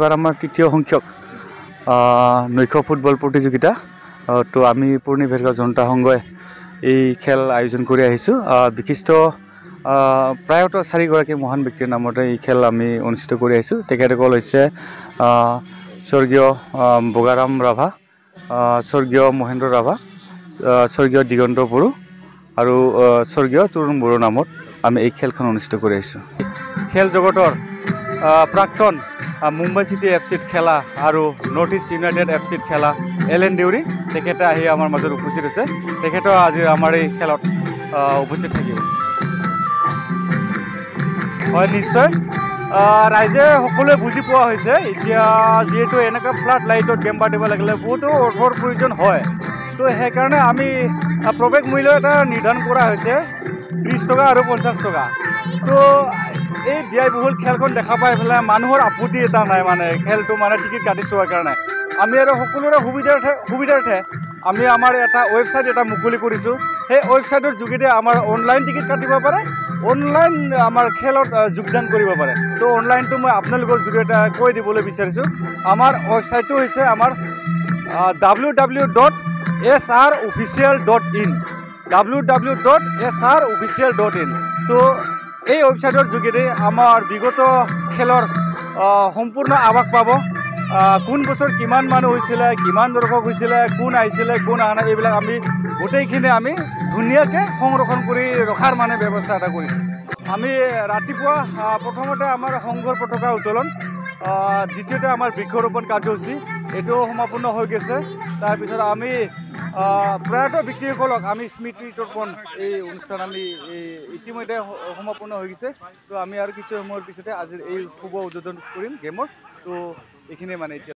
এবাৰ আমাৰ তৃতীয় সংখ্যক নৈশ ফুটবল প্ৰতিযোগিতা তো আমি পূৰ্ণি ভেৰগাঁও জনতা সংঘই এই খেল আয়োজন কৰি আহিছোঁ। বিশিষ্ট প্ৰায়তঃ 4গৰাকী মহান ব্যক্তিৰ নামতে এই খেল আমি অনুষ্ঠিত কৰি আহিছোঁ। তেখেতসকল হৈছে স্বৰ্গীয় বগাৰাম ৰাভা, স্বৰ্গীয় মহেন্দ্ৰ ৰাভা, স্বৰ্গীয় দিগন্ত বড়ো আৰু স্বৰ্গীয় তৰুণ বড়োৰ নামত আমি এই খেলখন অনুষ্ঠিত কৰি আহিছোঁ। খেল জগতৰ প্ৰাক্তন মুম্বাই চিটি এফচিত খেলা আৰু নৰ্থ ইষ্ট ইউনাইটেড এফচিত খেলা এলেন দেউৰী তেখেতে আহি আমাৰ মাজত উপস্থিত হৈছে। তেখেতৰ আজি আমাৰ এই খেলত উপস্থিত থাকিব। হয়, নিশ্চয় ৰাইজে সকলোৱে বুজি পোৱা হৈছে এতিয়া যিহেতু এনেকুৱা ফ্লাড লাইটত গেম পাতিব লাগিলে বহুতো অৰ্থৰ প্ৰয়োজন হয়। তো সেইকাৰণে আমি প্ৰৱেশ মূল্য এটা নিৰ্ধাৰণ কৰা হৈছে 30 টকা আৰু 50 টকা। তো এই ব্যয়বহুল খেলখন দেখা পাই পেলাই মানুহৰ আপত্তি এটা নাই, মানে খেলটো মানে টিকেট কাটি চোৱাৰ কাৰণে আমি আৰু সকলোৰে সুবিধাৰ্থে আমি আমাৰ এটা ৱেবছাইট এটা মুকলি কৰিছোঁ। সেই ৱেবছাইটৰ যোগেদি আমাৰ অনলাইন টিকেট কাটিব পাৰে, অনলাইন আমাৰ খেলত যোগদান কৰিব পাৰে। তো অনলাইনটো মই আপোনালোকৰ জৰিয়তে কৈ দিবলৈ বিচাৰিছোঁ। আমাৰ ৱেবছাইটটো হৈছে আমাৰ www.srofficial.in www.srofficial.in। তো এই ৱেবছাইটৰ যোগেদি আমাৰ বিগত খেলৰ সম্পূৰ্ণ আভাস পাব। কোন বছৰ কিমান মানুহ হৈছিলে, কিমান দৰ্শক হৈছিলে, কোন আহিছিলে, কোন অহা নাই, এইবিলাক আমি গোটেইখিনি আমি ধুনীয়াকৈ সংৰক্ষণ কৰি ৰখাৰ মানে ব্যৱস্থা এটা কৰিছোঁ। আমি ৰাতিপুৱা প্ৰথমতে আমাৰ সংঘৰ পতাকা উত্তোলন, দ্বিতীয়তে আমাৰ বৃক্ষৰোপণ কাৰ্যসূচী এইটো সমাপন্ন হৈ গৈছে। তাৰপিছত আমি প্ৰয়াত ব্যক্তিসকলক আমি স্মৃতি তৰ্পণ এই অনুষ্ঠান আমি ইতিমধ্যে সমাপন্ন হৈ গৈছে। তো আমি আৰু কিছু সময়ৰ পিছতে আজিৰ এই শুভ উদ্বোধন কৰিম গেমৰ। তো এইখিনিয়ে মানে এতিয়া